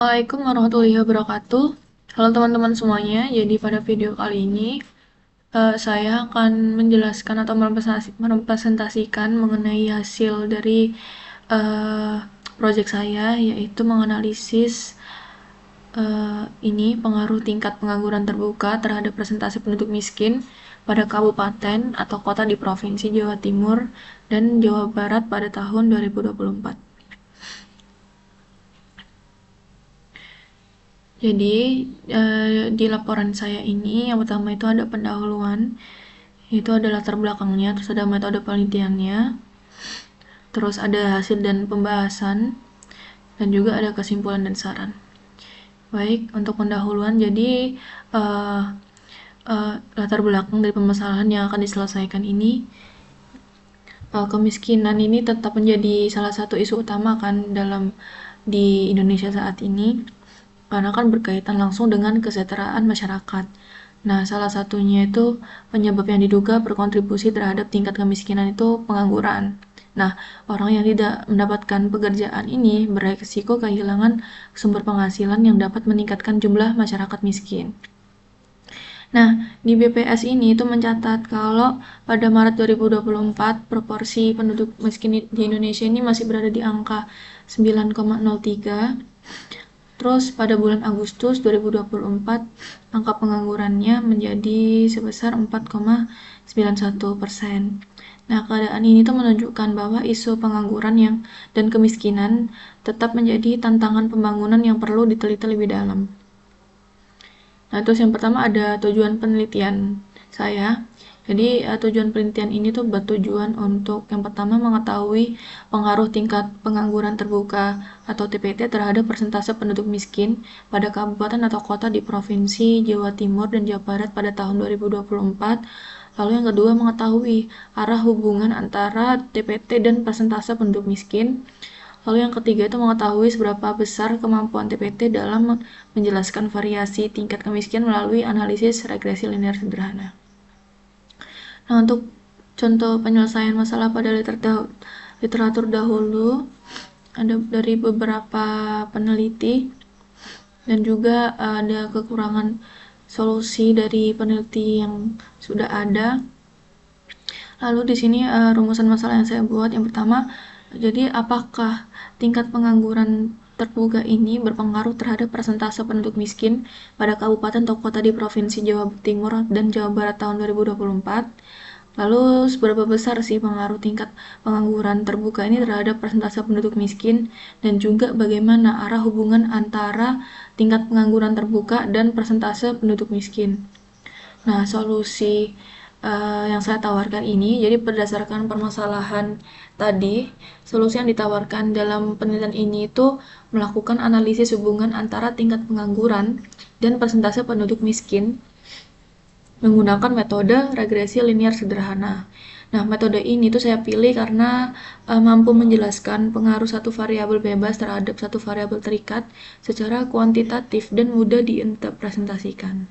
Assalamualaikum warahmatullahi wabarakatuh. Halo teman-teman semuanya. Jadi pada video kali ini saya akan menjelaskan atau merepresentasikan mengenai hasil dari uh, proyek saya, yaitu menganalisis ini pengaruh tingkat pengangguran terbuka terhadap presentasi penduduk miskin pada kabupaten atau kota di Provinsi Jawa Timur dan Jawa Barat pada tahun 2024. Jadi, di laporan saya ini, yang pertama itu ada pendahuluan, itu ada latar belakangnya, terus ada metode penelitiannya, terus ada hasil dan pembahasan, dan juga ada kesimpulan dan saran. Baik, untuk pendahuluan, jadi latar belakang dari permasalahan yang akan diselesaikan ini, kemiskinan ini tetap menjadi salah satu isu utama kan di Indonesia saat ini, karena kan berkaitan langsung dengan kesejahteraan masyarakat. Nah, salah satunya itu penyebab yang diduga berkontribusi terhadap tingkat kemiskinan itu pengangguran. Nah, orang yang tidak mendapatkan pekerjaan ini beresiko kehilangan sumber penghasilan yang dapat meningkatkan jumlah masyarakat miskin. Nah, di BPS ini itu mencatat kalau pada Maret 2024 proporsi penduduk miskin di Indonesia ini masih berada di angka 9,03. Terus pada bulan Agustus 2024, angka penganggurannya menjadi sebesar 4,91%. Nah, keadaan ini tuh menunjukkan bahwa isu pengangguran dan kemiskinan tetap menjadi tantangan pembangunan yang perlu diteliti lebih dalam. Nah, terus yang pertama ada tujuan penelitian saya. Jadi tujuan penelitian ini tuh bertujuan untuk yang pertama mengetahui pengaruh tingkat pengangguran terbuka atau TPT terhadap persentase penduduk miskin pada kabupaten atau kota di Provinsi Jawa Timur dan Jawa Barat pada tahun 2024. Lalu yang kedua mengetahui arah hubungan antara TPT dan persentase penduduk miskin. Lalu yang ketiga itu mengetahui seberapa besar kemampuan TPT dalam menjelaskan variasi tingkat kemiskinan melalui analisis regresi linear sederhana. Nah, untuk contoh penyelesaian masalah pada literatur dahulu, ada dari beberapa peneliti, dan juga ada kekurangan solusi dari peneliti yang sudah ada. Lalu di sini rumusan masalah yang saya buat, yang pertama, jadi apakah tingkat pengangguran terbuka ini berpengaruh terhadap persentase penduduk miskin pada kabupaten atau kota di Provinsi Jawa Timur dan Jawa Barat tahun 2024? Lalu seberapa besar sih pengaruh tingkat pengangguran terbuka ini terhadap persentase penduduk miskin, dan juga bagaimana arah hubungan antara tingkat pengangguran terbuka dan persentase penduduk miskin. Nah, solusi yang saya tawarkan ini, jadi berdasarkan permasalahan tadi, solusi yang ditawarkan dalam penelitian ini itu melakukan analisis hubungan antara tingkat pengangguran dan persentase penduduk miskin menggunakan metode regresi linear sederhana. Nah, metode ini tuh saya pilih karena mampu menjelaskan pengaruh satu variabel bebas terhadap satu variabel terikat secara kuantitatif dan mudah diinterpretasikan.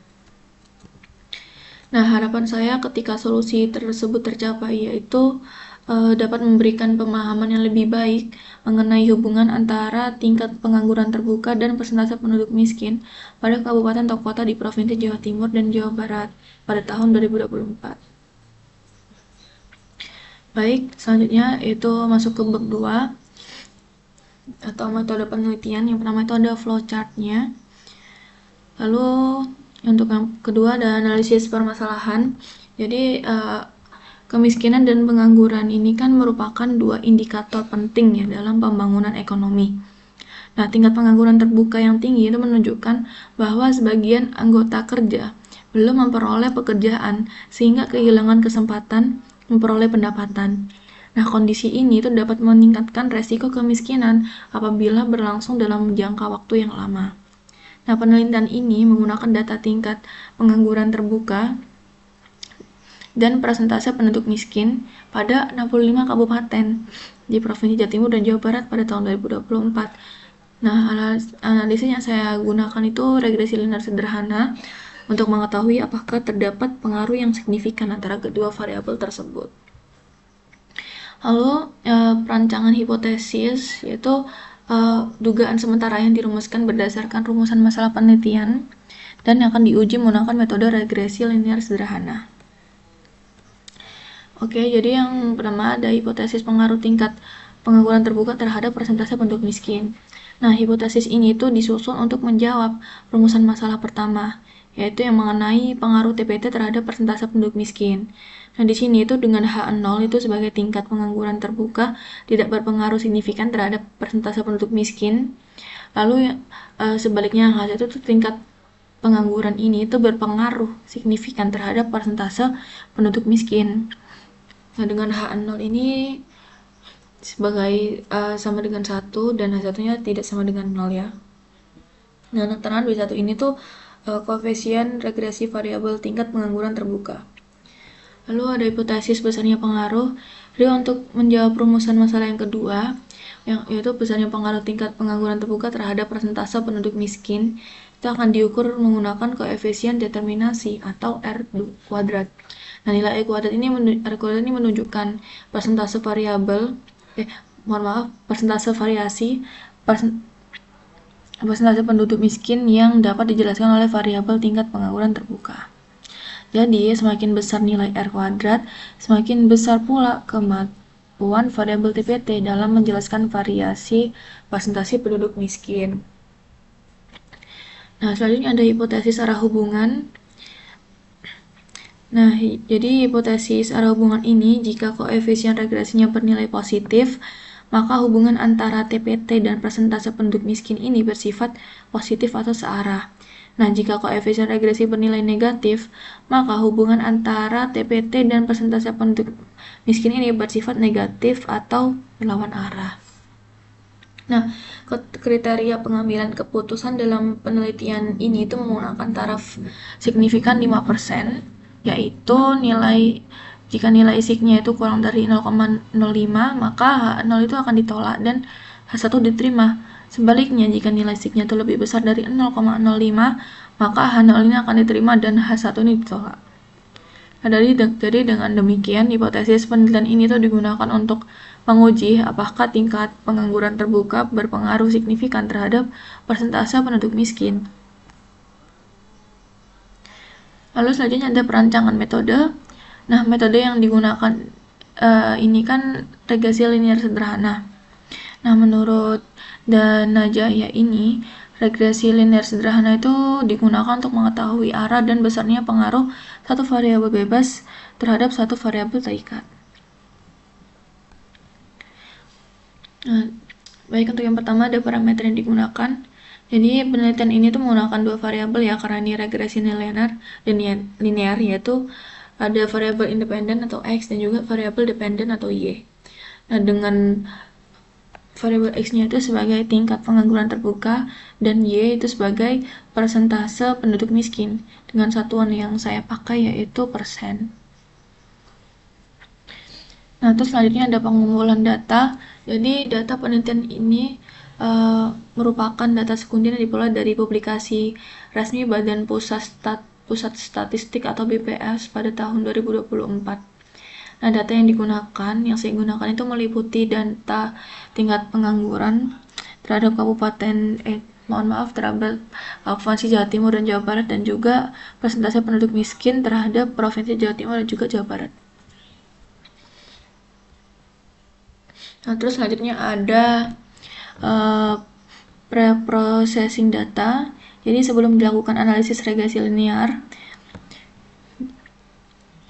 Nah, harapan saya ketika solusi tersebut tercapai yaitu dapat memberikan pemahaman yang lebih baik mengenai hubungan antara tingkat pengangguran terbuka dan persentase penduduk miskin pada kabupaten atau kota di Provinsi Jawa Timur dan Jawa Barat pada tahun 2024. Baik, selanjutnya itu masuk ke bab 2 atau metode penelitian. Yang pertama itu ada flowchart-nya. Lalu untuk yang kedua ada analisis permasalahan. Jadi kemiskinan dan pengangguran ini kan merupakan dua indikator penting ya dalam pembangunan ekonomi. Nah, tingkat pengangguran terbuka yang tinggi itu menunjukkan bahwa sebagian anggota kerja belum memperoleh pekerjaan sehingga kehilangan kesempatan memperoleh pendapatan. Nah, kondisi ini itu dapat meningkatkan resiko kemiskinan apabila berlangsung dalam jangka waktu yang lama. Nah, penelitian ini menggunakan data tingkat pengangguran terbuka dan persentase penduduk miskin pada 65 kabupaten di Provinsi Jawa Timur dan Jawa Barat pada tahun 2024. Nah, analisis yang saya gunakan itu regresi linear sederhana untuk mengetahui apakah terdapat pengaruh yang signifikan antara kedua variabel tersebut. Lalu perancangan hipotesis yaitu dugaan sementara yang dirumuskan berdasarkan rumusan masalah penelitian dan akan diuji menggunakan metode regresi linear sederhana. Oke, jadi yang pertama ada hipotesis pengaruh tingkat pengangguran terbuka terhadap persentase penduduk miskin. Nah, hipotesis ini tuh disusun untuk menjawab rumusan masalah pertama, yaitu yang mengenai pengaruh TPT terhadap persentase penduduk miskin. Nah, di sini itu dengan H0 itu sebagai tingkat pengangguran terbuka tidak berpengaruh signifikan terhadap persentase penduduk miskin. Lalu sebaliknya H1 itu tingkat pengangguran ini itu berpengaruh signifikan terhadap persentase penduduk miskin. Nah, dengan H0 ini sebagai sama dengan 1 dan H1-nya tidak sama dengan 0 ya. Nah, keterangan B1 ini tuh koefisien regresi variabel tingkat pengangguran terbuka. Lalu ada hipotesis besarnya pengaruh. Jadi untuk menjawab rumusan masalah yang kedua, yaitu besarnya pengaruh tingkat pengangguran terbuka terhadap persentase penduduk miskin, itu akan diukur menggunakan koefisien determinasi atau R kuadrat. Nah, nilai R kuadrat ini menunjukkan persentase persentase variasi persentase penduduk miskin yang dapat dijelaskan oleh variabel tingkat pengangguran terbuka. Jadi, semakin besar nilai R kuadrat, semakin besar pula kemampuan variabel TPT dalam menjelaskan variasi persentase penduduk miskin. Nah, selanjutnya ada hipotesis arah hubungan. Nah, jadi hipotesis arah hubungan ini, jika koefisien regresinya bernilai positif, maka hubungan antara TPT dan persentase penduduk miskin ini bersifat positif atau searah. Nah, jika koefisien regresi bernilai negatif, maka hubungan antara TPT dan persentase penduduk miskin ini bersifat negatif atau berlawan arah. Nah, kriteria pengambilan keputusan dalam penelitian ini itu menggunakan taraf signifikan 5%, yaitu jika nilai signya itu kurang dari 0,05, maka H0 itu akan ditolak dan H1 diterima. Sebaliknya, jika nilai signya itu lebih besar dari 0,05, maka H0 ini akan diterima dan H1 ini ditolak. Nah, jadi dengan demikian, hipotesis penelitian ini tuh digunakan untuk menguji apakah tingkat pengangguran terbuka berpengaruh signifikan terhadap persentase penduduk miskin. Lalu selanjutnya ada perancangan metode. Nah, metode yang digunakan ini kan regresi linear sederhana. Nah, menurut Danajaya ini, regresi linear sederhana itu digunakan untuk mengetahui arah dan besarnya pengaruh satu variabel bebas terhadap satu variabel terikat. Nah, baik, untuk yang pertama ada parameter yang digunakan. Jadi penelitian ini tuh menggunakan dua variabel ya, karena ini regresi linear, yaitu ada variabel independen atau X dan juga variabel dependen atau Y. Nah, dengan variabel X-nya itu sebagai tingkat pengangguran terbuka dan Y itu sebagai persentase penduduk miskin dengan satuan yang saya pakai yaitu persen. Nah, terus selanjutnya ada pengumpulan data. Jadi data penelitian ini merupakan data sekunder yang diperoleh dari publikasi resmi Badan Pusat Statistik atau BPS pada tahun 2024. Nah, data yang saya gunakan itu meliputi data tingkat pengangguran terhadap terhadap Provinsi Jawa Timur dan Jawa Barat, dan juga persentase penduduk miskin terhadap Provinsi Jawa Timur dan juga Jawa Barat. Nah, terus selanjutnya ada pre-processing data. Jadi sebelum dilakukan analisis regresi linear,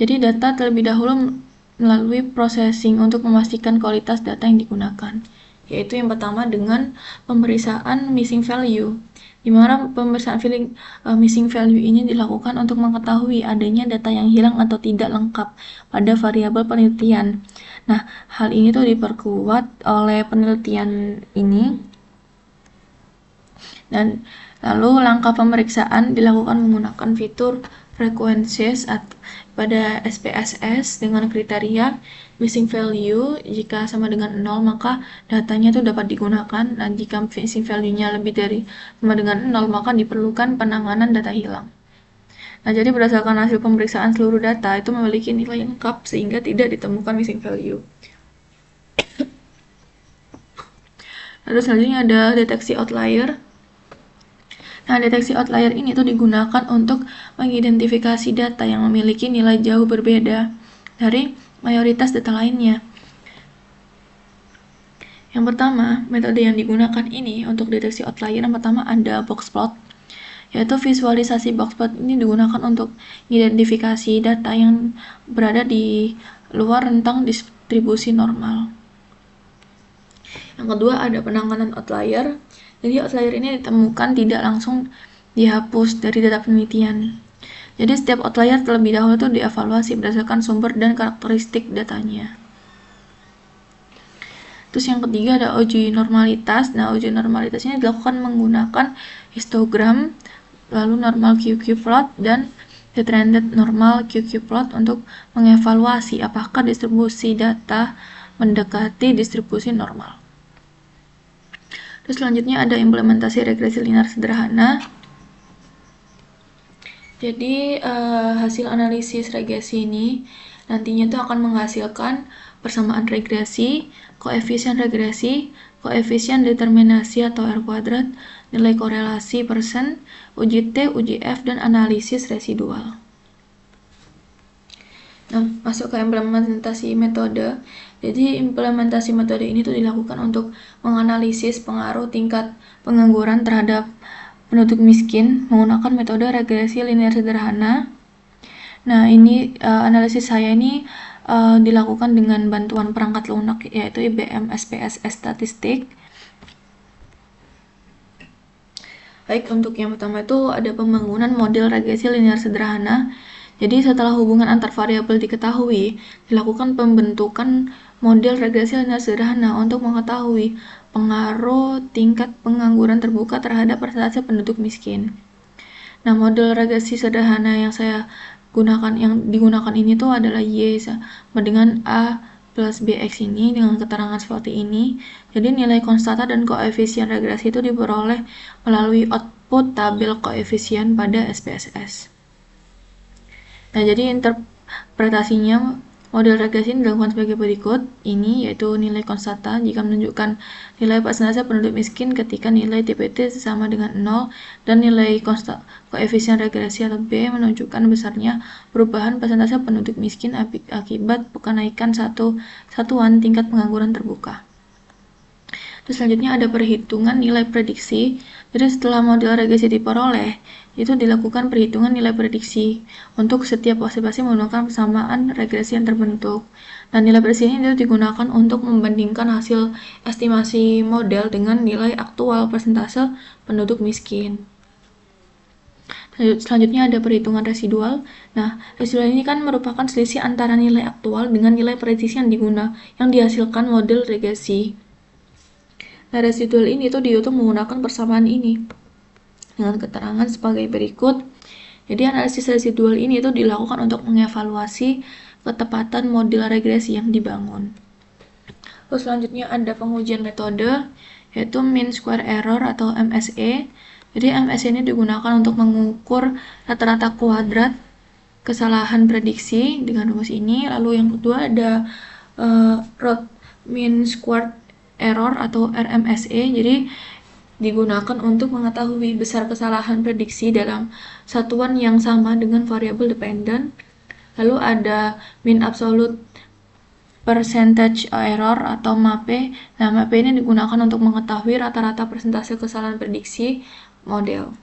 jadi data terlebih dahulu melalui processing untuk memastikan kualitas data yang digunakan, yaitu yang pertama dengan pemeriksaan missing value, di mana pemeriksaan missing value ini dilakukan untuk mengetahui adanya data yang hilang atau tidak lengkap pada variabel penelitian. Nah, hal ini tuh diperkuat oleh penelitian ini. Dan lalu langkah pemeriksaan dilakukan menggunakan fitur frequencies pada SPSS dengan kriteria missing value. Jika sama dengan 0, maka datanya itu dapat digunakan, dan jika missing value-nya lebih dari sama dengan 0, maka diperlukan penanganan data hilang. Nah, jadi berdasarkan hasil pemeriksaan seluruh data itu memiliki nilai lengkap sehingga tidak ditemukan missing value. Terus selanjutnya ada deteksi outlier. Nah, deteksi outlier ini tuh digunakan untuk mengidentifikasi data yang memiliki nilai jauh berbeda dari mayoritas data lainnya. Yang pertama, metode yang digunakan ini untuk deteksi outlier yang pertama ada box plot, yaitu visualisasi box plot ini digunakan untuk mengidentifikasi data yang berada di luar rentang distribusi normal. Yang kedua ada penanganan outlier. Jadi outlier ini ditemukan tidak langsung dihapus dari data penelitian. Jadi setiap outlier terlebih dahulu itu dievaluasi berdasarkan sumber dan karakteristik datanya. Terus yang ketiga ada uji normalitas. Nah, uji normalitas ini dilakukan menggunakan histogram, lalu normal QQ plot dan detrended normal QQ plot untuk mengevaluasi apakah distribusi data mendekati distribusi normal. Terus selanjutnya ada implementasi regresi linear sederhana. Jadi hasil analisis regresi ini nantinya itu akan menghasilkan persamaan regresi, koefisien determinasi atau R kuadrat, nilai korelasi persen, uji T, uji F, dan analisis residual. Nah, masuk ke implementasi metode. Jadi implementasi metode ini tuh dilakukan untuk menganalisis pengaruh tingkat pengangguran terhadap penduduk miskin menggunakan metode regresi linear sederhana. Nah, ini analisis saya ini dilakukan dengan bantuan perangkat lunak yaitu IBM SPSS statistik. Baik, untuk yang pertama itu ada pembangunan model regresi linear sederhana. Jadi setelah hubungan antar variabel diketahui, dilakukan pembentukan model regresi linear sederhana untuk mengetahui pengaruh tingkat pengangguran terbuka terhadap persentase penduduk miskin. Nah, model regresi sederhana yang digunakan ini tuh adalah Y sama dengan A plus BX ini dengan keterangan seperti ini. Jadi nilai konstanta dan koefisien regresi itu diperoleh melalui output tabel koefisien pada SPSS. Nah, jadi interpretasinya model regresi ini dilakukan sebagai berikut. Ini yaitu nilai konstanta jika menunjukkan nilai persentase penduduk miskin ketika nilai TPT sama dengan 0 dan nilai koefisien regresi atau B menunjukkan besarnya perubahan persentase penduduk miskin akibat kenaikan satuan tingkat pengangguran terbuka. Terus selanjutnya ada perhitungan nilai prediksi. Jadi setelah model regresi diperoleh, itu dilakukan perhitungan nilai prediksi untuk setiap observasi menggunakan persamaan regresi yang terbentuk. Dan nilai prediksi ini digunakan untuk membandingkan hasil estimasi model dengan nilai aktual persentase penduduk miskin. Selanjutnya ada perhitungan residual. Nah, residual ini kan merupakan selisih antara nilai aktual dengan nilai prediksi yang dihasilkan model regresi. Nah, residual ini tuh dihitung menggunakan persamaan ini dengan keterangan sebagai berikut. Jadi analisis residual ini tuh dilakukan untuk mengevaluasi ketepatan model regresi yang dibangun. Terus selanjutnya ada pengujian metode yaitu mean square error atau MSE. Jadi MSE ini digunakan untuk mengukur rata-rata kuadrat kesalahan prediksi dengan rumus ini. Lalu yang kedua ada root mean square error atau RMSE. Jadi digunakan untuk mengetahui besar kesalahan prediksi dalam satuan yang sama dengan variabel dependent. Lalu ada mean absolute percentage error atau MAPE. Nah, MAPE ini digunakan untuk mengetahui rata-rata persentase kesalahan prediksi model.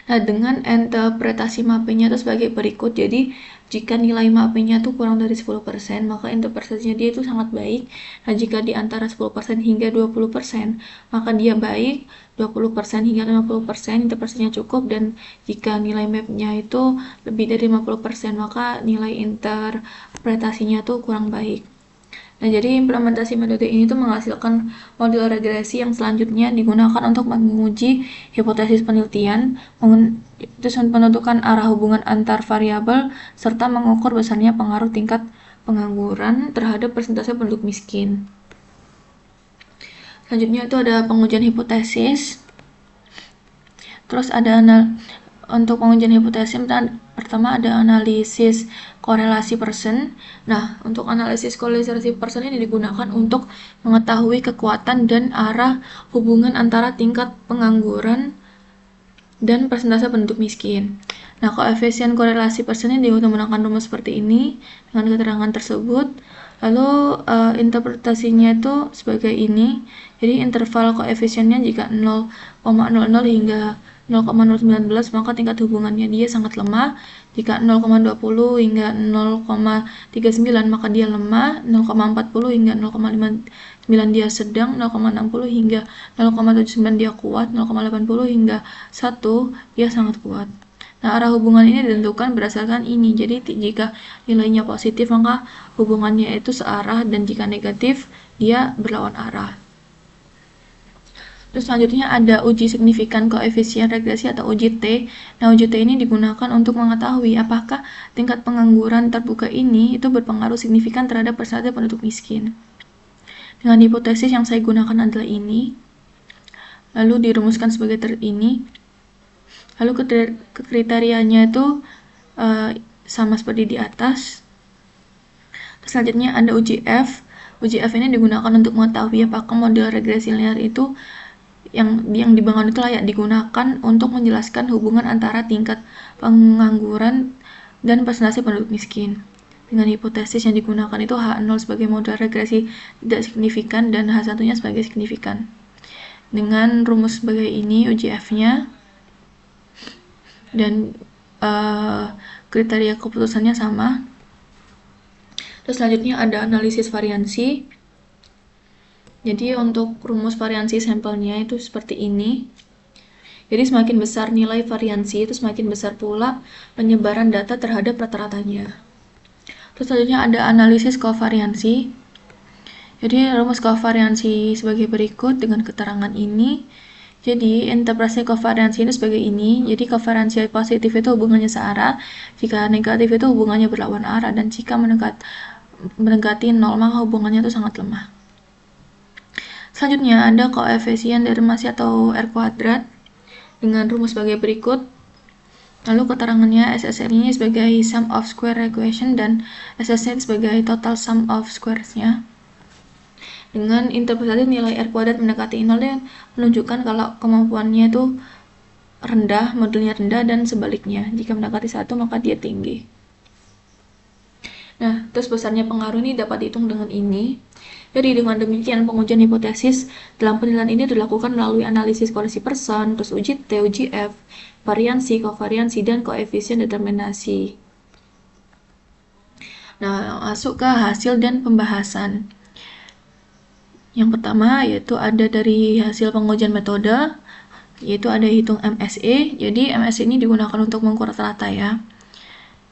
Nah, dengan interpretasi MAPE-nya itu sebagai berikut. Jadi, jika nilai MAPE-nya itu kurang dari 10%, maka interpretasinya dia itu sangat baik. Nah, jika di antara 10% hingga 20%, maka dia baik. 20% hingga 50%, interpretasinya cukup. Dan jika nilai MAP-nya itu lebih dari 50%, maka nilai interpretasinya itu kurang baik. Nah, jadi implementasi metode ini tuh menghasilkan model regresi yang selanjutnya digunakan untuk menguji hipotesis penelitian, terus menentukan arah hubungan antar variabel, serta mengukur besarnya pengaruh tingkat pengangguran terhadap persentase penduduk miskin. Selanjutnya itu ada pengujian hipotesis, terus ada untuk pengujian hipotesis pertama ada analisis korelasi Pearson. Nah, untuk analisis korelasi Pearson ini digunakan untuk mengetahui kekuatan dan arah hubungan antara tingkat pengangguran dan persentase penduduk miskin. Nah, koefisien korelasi Pearson ini menggunakan rumus seperti ini dengan keterangan tersebut. Lalu interpretasinya itu sebagai ini. Jadi interval koefisiennya jika 0,00 hingga 0,019 maka tingkat hubungannya dia sangat lemah. Jika 0,20 hingga 0,39 maka dia lemah, 0,40 hingga 0,59 dia sedang, 0,60 hingga 0,79 dia kuat, 0,80 hingga 1 dia sangat kuat. Nah, arah hubungan ini ditentukan berdasarkan ini. Jadi jika nilainya positif maka hubungannya itu searah, dan jika negatif dia berlawan arah. Terus selanjutnya ada uji signifikan koefisien regresi atau uji T. Nah, uji T ini digunakan untuk mengetahui apakah tingkat pengangguran terbuka ini itu berpengaruh signifikan terhadap persentase penduduk miskin. Dengan hipotesis yang saya gunakan adalah ini. Lalu dirumuskan sebagai ini. Lalu kriterianya itu sama seperti di atas. Terus selanjutnya ada uji F. Uji F ini digunakan untuk mengetahui apakah model regresi linear itu yang dibangun itu layak digunakan untuk menjelaskan hubungan antara tingkat pengangguran dan persentase penduduk miskin. Dengan hipotesis yang digunakan itu H0 sebagai model regresi tidak signifikan dan H1-nya sebagai signifikan. Dengan rumus sebagai ini uji F-nya dan kriteria keputusannya sama. Terus selanjutnya ada analisis variansi. Jadi untuk rumus variansi sampelnya itu seperti ini. Jadi semakin besar nilai variansi itu semakin besar pula penyebaran data terhadap rata-ratanya. Terus selanjutnya ada analisis kovariansi. Jadi rumus kovariansi sebagai berikut dengan keterangan ini. Jadi interpretasi kovariansi ini sebagai ini. Jadi kovariansi positif itu hubungannya searah, jika negatif itu hubungannya berlawan arah, dan jika mendekati 0 maka hubungannya itu sangat lemah. Selanjutnya ada koefisien deformasi atau R kuadrat dengan rumus sebagai berikut. Lalu keterangannya SSR ini sebagai sum of square equation dan SSR sebagai total sum of squares-nya. Dengan interpretasi nilai R kuadrat mendekati 0 dia menunjukkan kalau kemampuannya itu rendah, modelnya rendah, dan sebaliknya. Jika mendekati 1 maka dia tinggi. Nah, terus besarnya pengaruh ini dapat dihitung dengan ini. Jadi dengan demikian pengujian hipotesis dalam penilaian ini dilakukan melalui analisis korelasi Pearson, terus uji T, uji F, variansi, kovariansi, dan koefisien determinasi. Nah, masuk ke hasil dan pembahasan. Yang pertama yaitu ada dari hasil pengujian metode, yaitu ada hitung MSE. Jadi MSE ini digunakan untuk mengukur rata-rata ya.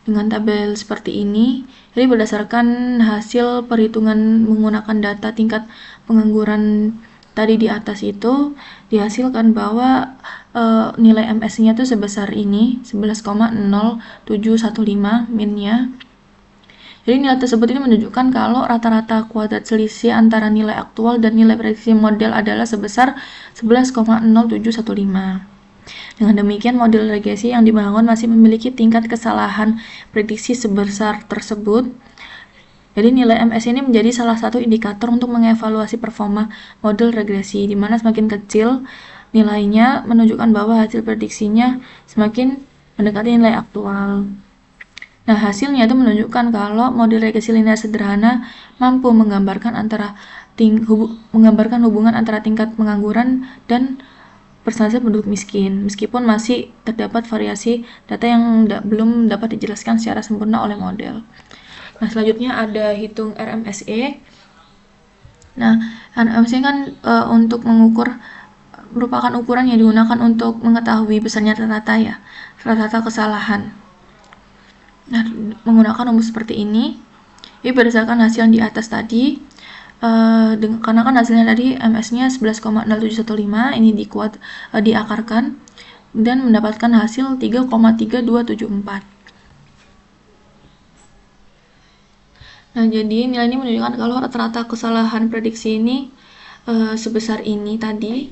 Dengan tabel seperti ini. Jadi berdasarkan hasil perhitungan menggunakan data tingkat pengangguran tadi di atas itu dihasilkan bahwa nilai MS-nya itu sebesar ini 11,0715 min-nya. Jadi nilai tersebut ini menunjukkan kalau rata-rata kuadrat selisih antara nilai aktual dan nilai prediksi model adalah sebesar 11,0715. Dengan demikian, model regresi yang dibangun masih memiliki tingkat kesalahan prediksi sebesar tersebut. Jadi nilai MS ini menjadi salah satu indikator untuk mengevaluasi performa model regresi, di mana semakin kecil nilainya menunjukkan bahwa hasil prediksinya semakin mendekati nilai aktual. Nah, hasilnya itu menunjukkan kalau model regresi linear sederhana mampu menggambarkan hubungan antara tingkat pengangguran dan persentase penduduk miskin, meskipun masih terdapat variasi data yang belum dapat dijelaskan secara sempurna oleh model. Nah, selanjutnya ada hitung RMSE. Nah, RMSE kan untuk mengukur merupakan ukuran yang digunakan untuk mengetahui besarnya rata-rata ya, rata-rata kesalahan. Nah, menggunakan rumus seperti ini. Ini berdasarkan hasil yang di atas tadi. Karena kan hasilnya tadi MS-nya 11,0715, ini diakarkan dan mendapatkan hasil 3,3274. Nah, jadi nilai ini menunjukkan kalau rata-rata kesalahan prediksi ini sebesar ini tadi.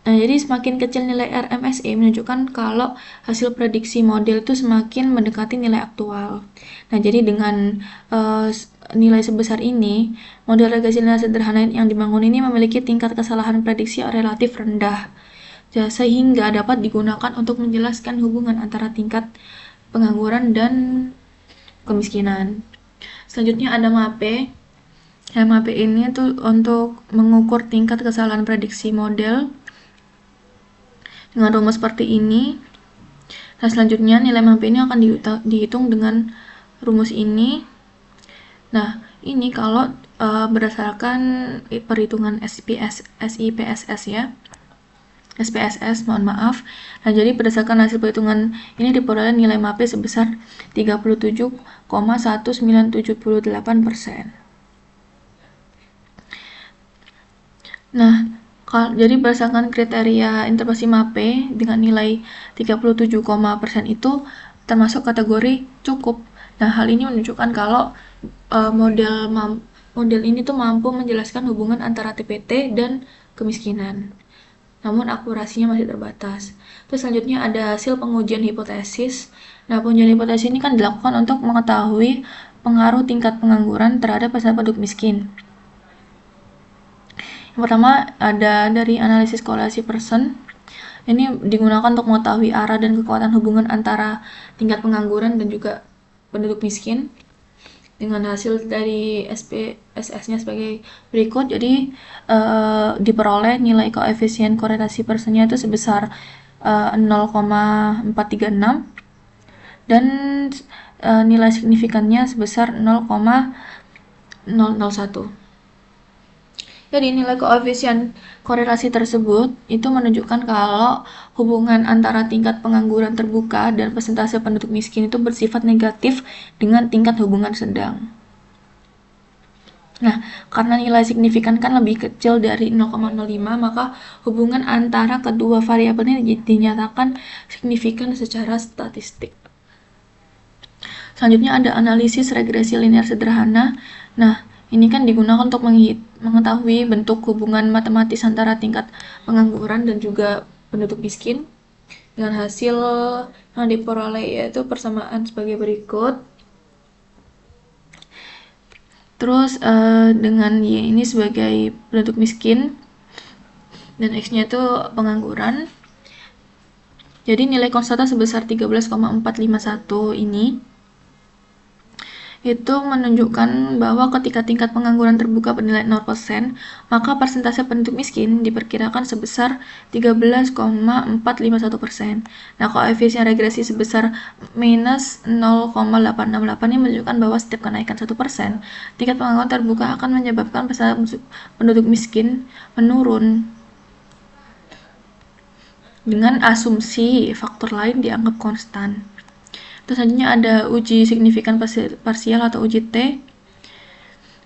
Nah, jadi semakin kecil nilai RMSE menunjukkan kalau hasil prediksi model itu semakin mendekati nilai aktual. Nah, jadi dengan nilai sebesar ini, model regresi linear sederhana yang dibangun ini memiliki tingkat kesalahan prediksi relatif rendah, sehingga dapat digunakan untuk menjelaskan hubungan antara tingkat pengangguran dan kemiskinan. Selanjutnya ada MAPE. MAPE ini tuh untuk mengukur tingkat kesalahan prediksi model dengan rumus seperti ini. Nah, selanjutnya nilai MAPE ini akan dihitung dengan rumus ini. Nah, ini kalau berdasarkan perhitungan SIPSS ya. SPSS, mohon maaf. Nah, jadi berdasarkan hasil perhitungan ini diperoleh nilai MAPE sebesar 37,1978%. Nah, jadi berdasarkan kriteria interpretasi MAPE dengan nilai 37% itu termasuk kategori cukup. Nah, hal ini menunjukkan kalau model ini tuh mampu menjelaskan hubungan antara TPT dan kemiskinan. Namun akurasinya masih terbatas. Terus selanjutnya ada hasil pengujian hipotesis. Nah, pengujian hipotesis ini kan dilakukan untuk mengetahui pengaruh tingkat pengangguran terhadap peserta penduduk miskin. Yang pertama ada dari analisis korelasi Pearson. Ini digunakan untuk mengetahui arah dan kekuatan hubungan antara tingkat pengangguran dan juga penduduk miskin. Dengan hasil dari SPSS-nya sebagai berikut, jadi diperoleh nilai koefisien korelasi Pearson-nya itu sebesar 0,436 dan nilai signifikannya sebesar 0,001. Jadi nilai koefisien korelasi tersebut itu menunjukkan kalau hubungan antara tingkat pengangguran terbuka dan persentase penduduk miskin itu bersifat negatif dengan tingkat hubungan sedang. Nah, karena nilai signifikan kan lebih kecil dari 0,05, maka hubungan antara kedua variabel ini dinyatakan signifikan secara statistik. Selanjutnya ada analisis regresi linear sederhana. Nah, ini kan digunakan untuk mengetahui bentuk hubungan matematis antara tingkat pengangguran dan juga penduduk miskin. Dengan hasil yang diperoleh yaitu persamaan sebagai berikut. Terus dengan Y ini sebagai penduduk miskin dan X-nya itu pengangguran. Jadi nilai konstanta sebesar 13,451 ini itu menunjukkan bahwa ketika tingkat pengangguran terbuka bernilai 0%, maka persentase penduduk miskin diperkirakan sebesar 13,451%. Nah, koefisien regresi sebesar minus 0,868 ini menunjukkan bahwa setiap kenaikan 1%, tingkat pengangguran terbuka akan menyebabkan persentase penduduk miskin menurun. Dengan asumsi faktor lain dianggap konstan. Terus selanjutnya ada uji signifikan parsial atau uji T.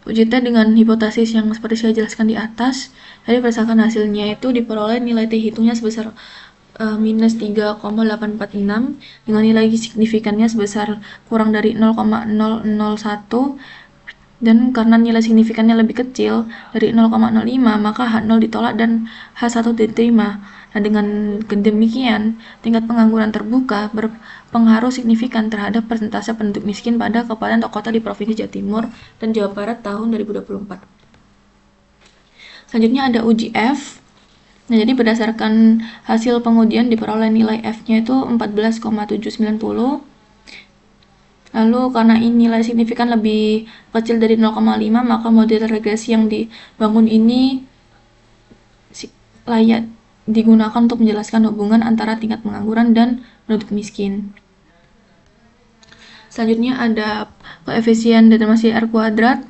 Uji T dengan hipotesis yang seperti saya jelaskan di atas. Jadi berdasarkan hasilnya itu diperoleh nilai T hitungnya sebesar minus 3,846 dengan nilai signifikannya sebesar kurang dari 0,001 dan karena nilai signifikannya lebih kecil dari 0,05 maka H0 ditolak dan H1 diterima. Nah, dengan demikian, tingkat pengangguran terbuka berpengaruh signifikan terhadap persentase penduduk miskin pada kabupaten atau kota di Provinsi Jawa Timur dan Jawa Barat tahun 2024. Selanjutnya ada uji F. Nah, jadi berdasarkan hasil pengujian diperoleh nilai F-nya itu 14,790. Lalu karena ini nilai signifikan lebih kecil dari 0,5, maka model regresi yang dibangun ini layak digunakan untuk menjelaskan hubungan antara tingkat pengangguran dan penduduk miskin. Selanjutnya ada koefisien determinasi R kuadrat.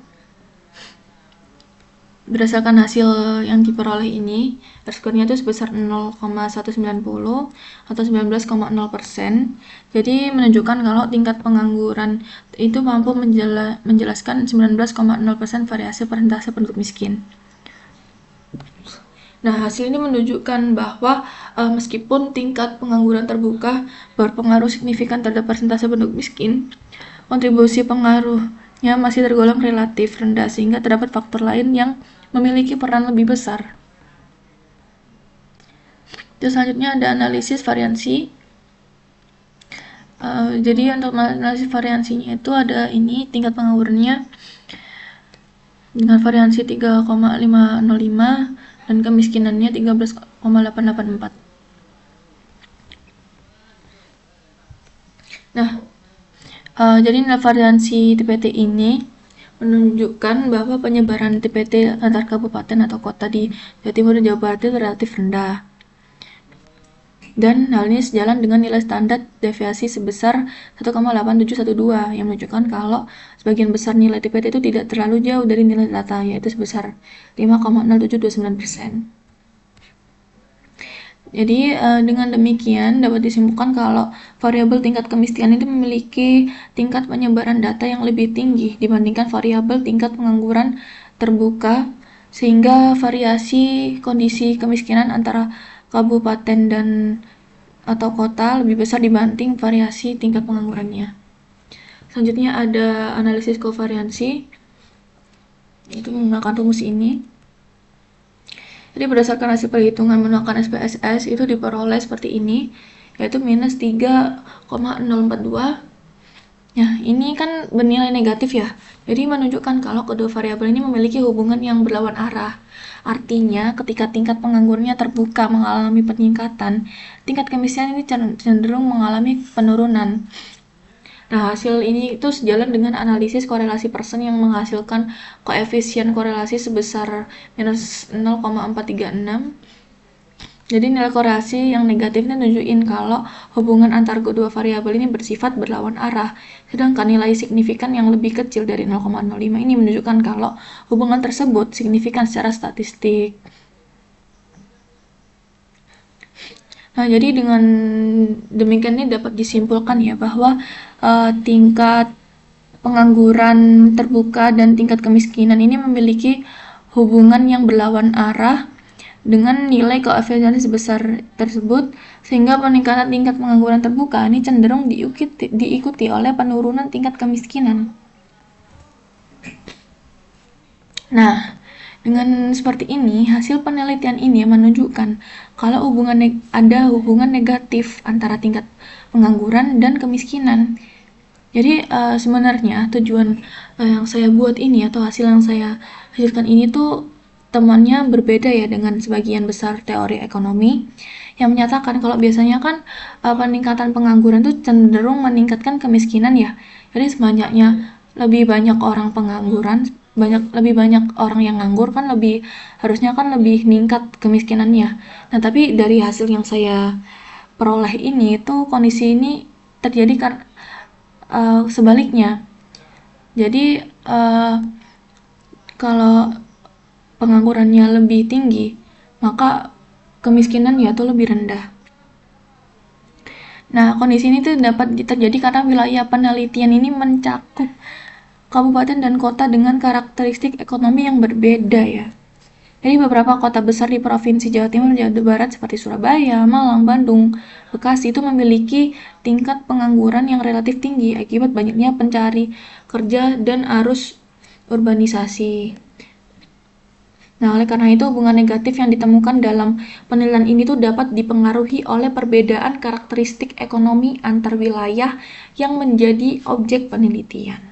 Berdasarkan hasil yang diperoleh ini, R-square-nya itu sebesar 0,190 atau 19,0%. Jadi menunjukkan kalau tingkat pengangguran itu mampu menjelaskan 19,0% variasi persentase penduduk miskin. Nah, hasil ini menunjukkan bahwa meskipun tingkat pengangguran terbuka berpengaruh signifikan terhadap persentase penduduk miskin, kontribusi pengaruhnya masih tergolong relatif rendah sehingga terdapat faktor lain yang memiliki peran lebih besar. Terus selanjutnya ada analisis variansi. Jadi untuk analisis variansinya itu ada ini tingkat penganggurannya dengan variansi 3,505 dan kemiskinannya 13,884. Nah, jadi nilai variansi TPT ini menunjukkan bahwa penyebaran TPT antar kabupaten atau kota di Jawa Timur dan Jawa Barat itu relatif rendah. Dan hal ini sejalan dengan nilai standar deviasi sebesar 1,8712 yang menunjukkan kalau sebagian besar nilai TPT itu tidak terlalu jauh dari nilai rata, yaitu sebesar 5,0729%. Jadi dengan demikian dapat disimpulkan kalau variabel tingkat kemiskinan itu memiliki tingkat penyebaran data yang lebih tinggi dibandingkan variabel tingkat pengangguran terbuka, sehingga variasi kondisi kemiskinan antara kabupaten dan atau kota lebih besar dibanding variasi tingkat penganggurannya. Selanjutnya ada analisis kovariansi, itu menggunakan rumus ini. Jadi berdasarkan hasil perhitungan menggunakan SPSS itu diperoleh seperti ini, yaitu minus 3,042. Nah, ini kan bernilai negatif ya. Jadi menunjukkan kalau kedua variabel ini memiliki hubungan yang berlawan arah. Artinya, ketika tingkat penganggurannya terbuka mengalami peningkatan, tingkat kemiskinan ini cenderung mengalami penurunan. Nah, hasil ini itu sejalan dengan analisis korelasi Pearson yang menghasilkan koefisien korelasi sebesar minus 0,436. Jadi nilai korelasi yang negatif ini nunjukin kalau hubungan antar kedua variabel ini bersifat berlawan arah. Sedangkan nilai signifikan yang lebih kecil dari 0,05 ini menunjukkan kalau hubungan tersebut signifikan secara statistik. Nah, jadi dengan demikian ini dapat disimpulkan ya bahwa tingkat pengangguran terbuka dan tingkat kemiskinan ini memiliki hubungan yang berlawan arah dengan nilai koefisien sebesar tersebut, sehingga peningkatan tingkat pengangguran terbuka ini cenderung diikuti oleh penurunan tingkat kemiskinan. Nah, dengan seperti ini, hasil penelitian ini menunjukkan kalau ada hubungan negatif antara tingkat pengangguran dan kemiskinan. Jadi sebenarnya tujuan yang saya buat ini atau hasil yang saya hasilkan ini tuh temannya berbeda ya dengan sebagian besar teori ekonomi yang menyatakan kalau biasanya kan peningkatan pengangguran tuh cenderung meningkatkan kemiskinan ya. Jadi sebanyaknya lebih banyak orang pengangguran, lebih banyak orang yang nganggur kan harusnya kan lebih meningkat kemiskinannya. Nah, tapi dari hasil yang saya peroleh ini tuh kondisi ini terjadi karena sebaliknya. Jadi kalau penganggurannya lebih tinggi, maka kemiskinan ya tuh lebih rendah. Nah, kondisi ini tuh dapat terjadi karena wilayah penelitian ini mencakup kabupaten dan kota dengan karakteristik ekonomi yang berbeda ya. Jadi beberapa kota besar di Provinsi Jawa Timur dan Jawa Barat seperti Surabaya, Malang, Bandung, Bekasi itu memiliki tingkat pengangguran yang relatif tinggi akibat banyaknya pencari kerja dan arus urbanisasi. Nah, oleh karena itu hubungan negatif yang ditemukan dalam penilaian ini tuh dapat dipengaruhi oleh perbedaan karakteristik ekonomi antar wilayah yang menjadi objek penelitian.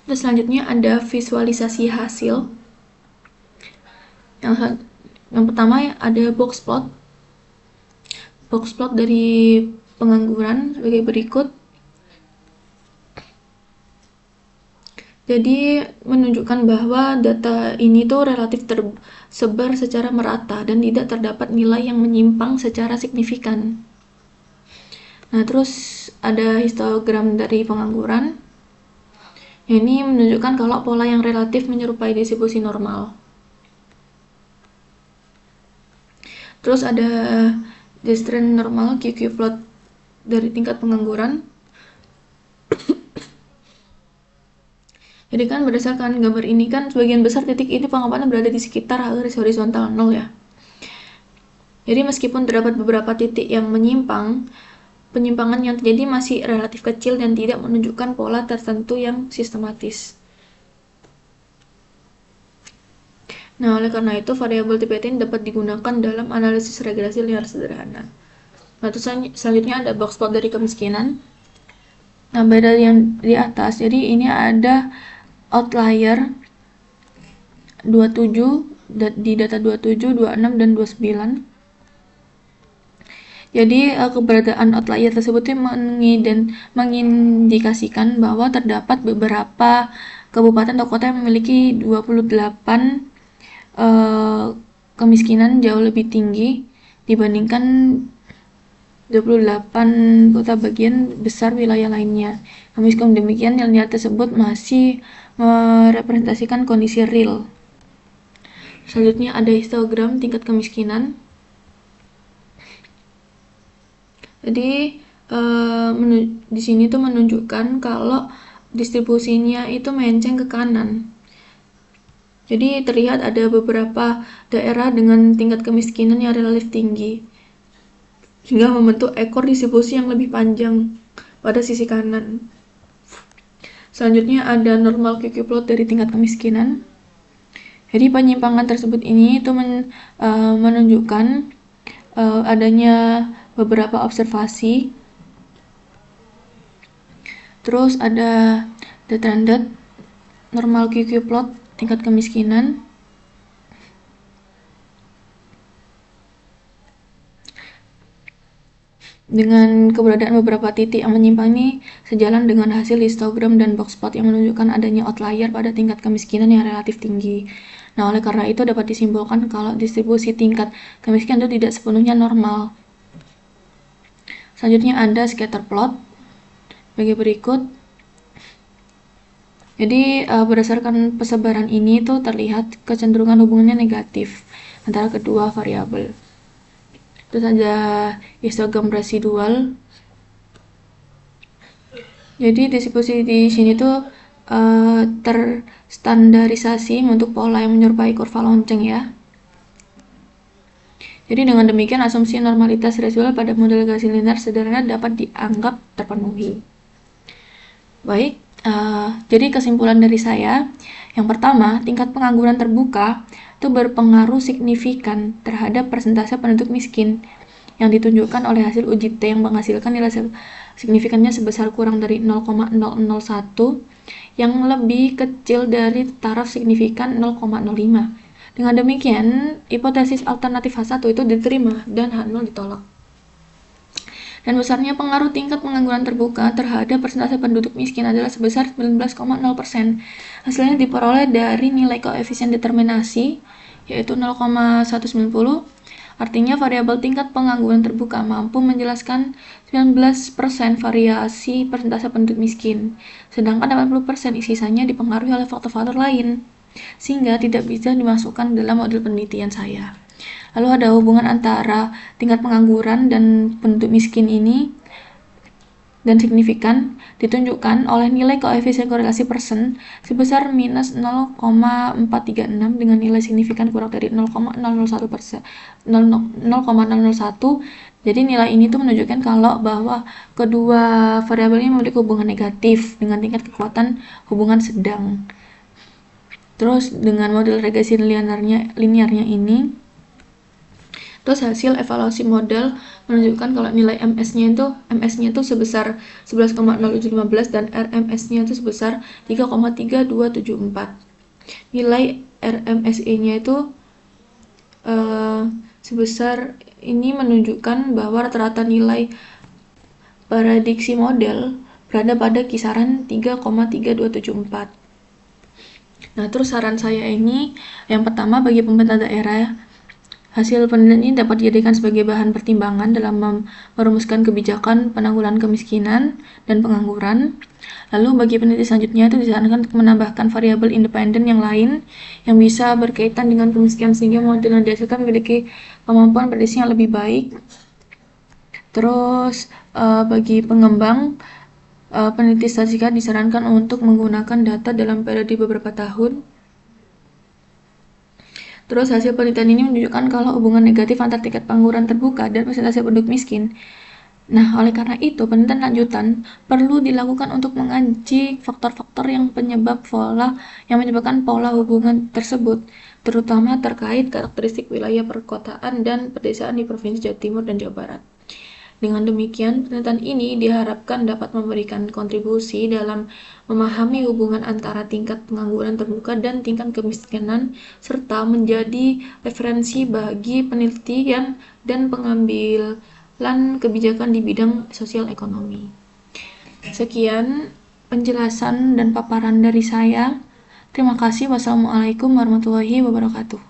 Terus selanjutnya ada visualisasi hasil. Yang pertama ada box plot. Box plot dari pengangguran sebagai berikut. Jadi menunjukkan bahwa data ini tuh relatif tersebar secara merata dan tidak terdapat nilai yang menyimpang secara signifikan. Nah, terus ada histogram dari pengangguran. Ini menunjukkan kalau pola yang relatif menyerupai distribusi normal. Terus ada descending normal QQ plot dari tingkat pengangguran. Jadi kan berdasarkan gambar ini kan sebagian besar titik ini pengangguran berada di sekitar garis horizontal 0 ya. Jadi meskipun terdapat beberapa titik yang menyimpang, penyimpangan yang terjadi masih relatif kecil dan tidak menunjukkan pola tertentu yang sistematis. Nah, oleh karena itu variabel TPT ini dapat digunakan dalam analisis regresi linear sederhana. Nah, terus selanjutnya ada box plot dari kemiskinan. Nah, beda yang di atas, jadi ini ada outlier 27 di data 27, 26 dan 29. Jadi keberadaan outlier tersebut mengindikasikan bahwa terdapat beberapa kabupaten atau kota yang memiliki 28 kemiskinan jauh lebih tinggi dibandingkan 28 kota bagian besar wilayah lainnya. Meskipun demikian, nilai tersebut masih merepresentasikan kondisi real. Selanjutnya ada histogram tingkat kemiskinan. Jadi di sini tuh menunjukkan kalau distribusinya itu menceng ke kanan. Jadi terlihat ada beberapa daerah dengan tingkat kemiskinan yang relatif tinggi, sehingga membentuk ekor distribusi yang lebih panjang pada sisi kanan. Selanjutnya ada normal QQ plot dari tingkat kemiskinan. Jadi penyimpangan tersebut ini itu menunjukkan adanya beberapa observasi. Terus ada the trended normal QQ plot tingkat kemiskinan. Dengan keberadaan beberapa titik yang menyimpang ini sejalan dengan hasil histogram dan box plot yang menunjukkan adanya outlier pada tingkat kemiskinan yang relatif tinggi. Nah, oleh karena itu dapat disimpulkan kalau distribusi tingkat kemiskinan itu tidak sepenuhnya normal. Selanjutnya ada scatter plot sebagai berikut. Jadi berdasarkan persebaran ini tuh terlihat kecenderungan hubungannya negatif antara kedua variabel. Terus ada histogram residual. Jadi distribusi di sini tuh terstandarisasi untuk pola yang menyerupai kurva lonceng ya. Jadi dengan demikian asumsi normalitas residual pada model regresi linear sederhana dapat dianggap terpenuhi. Baik, jadi kesimpulan dari saya, yang pertama, tingkat pengangguran terbuka itu berpengaruh signifikan terhadap persentase penduduk miskin yang ditunjukkan oleh hasil uji T yang menghasilkan nilai signifikannya sebesar kurang dari 0,001 yang lebih kecil dari taraf signifikan 0,05. Dengan demikian, hipotesis alternatif H1 itu diterima dan H0 ditolak. Dan besarnya pengaruh tingkat pengangguran terbuka terhadap persentase penduduk miskin adalah sebesar 19,0%. Hasilnya diperoleh dari nilai koefisien determinasi, yaitu 0,190. Artinya variabel tingkat pengangguran terbuka mampu menjelaskan 19% variasi persentase penduduk miskin, sedangkan 80% sisanya dipengaruhi oleh faktor-faktor lain, sehingga tidak bisa dimasukkan dalam model penelitian saya. Lalu ada hubungan antara tingkat pengangguran dan penduduk miskin ini dan signifikan ditunjukkan oleh nilai koefisien korelasi persen sebesar minus 0,436 dengan nilai signifikan kurang dari 0,001%. Jadi nilai ini tuh menunjukkan kalau bahwa kedua variabel ini memiliki hubungan negatif dengan tingkat kekuatan hubungan sedang. Terus dengan model regresi linearnya ini, terus hasil evaluasi model menunjukkan kalau nilai MS-nya itu sebesar 11,0715 dan RMS-nya itu sebesar 3,3274. Nilai RMSE-nya itu sebesar ini menunjukkan bahwa rata-rata nilai prediksi model berada pada kisaran 3,3274. Nah, terus saran saya ini, yang pertama bagi pemerintah daerah, hasil penelitian ini dapat dijadikan sebagai bahan pertimbangan dalam merumuskan kebijakan penanggulangan kemiskinan dan pengangguran. Lalu bagi peneliti selanjutnya itu disarankan untuk menambahkan variabel independen yang lain yang bisa berkaitan dengan kemiskinan sehingga model yang dihasilkan memiliki kemampuan prediksi yang lebih baik. Terus bagi pengembang, peneliti statistika disarankan untuk menggunakan data dalam periode beberapa tahun. Terus hasil penelitian ini menunjukkan kalau hubungan negatif antara tingkat pengangguran terbuka dan persentase penduduk miskin Nah, oleh karena itu, penelitian lanjutan perlu dilakukan untuk mengkaji faktor-faktor yang menyebabkan pola hubungan tersebut, terutama terkait karakteristik wilayah perkotaan dan pedesaan di Provinsi Jawa Timur dan Jawa Barat. Dengan demikian, penelitian ini diharapkan dapat memberikan kontribusi dalam memahami hubungan antara tingkat pengangguran terbuka dan tingkat kemiskinan, serta menjadi referensi bagi penelitian dan pengambilan kebijakan di bidang sosial ekonomi. Sekian penjelasan dan paparan dari saya. Terima kasih. Wassalamualaikum warahmatullahi wabarakatuh.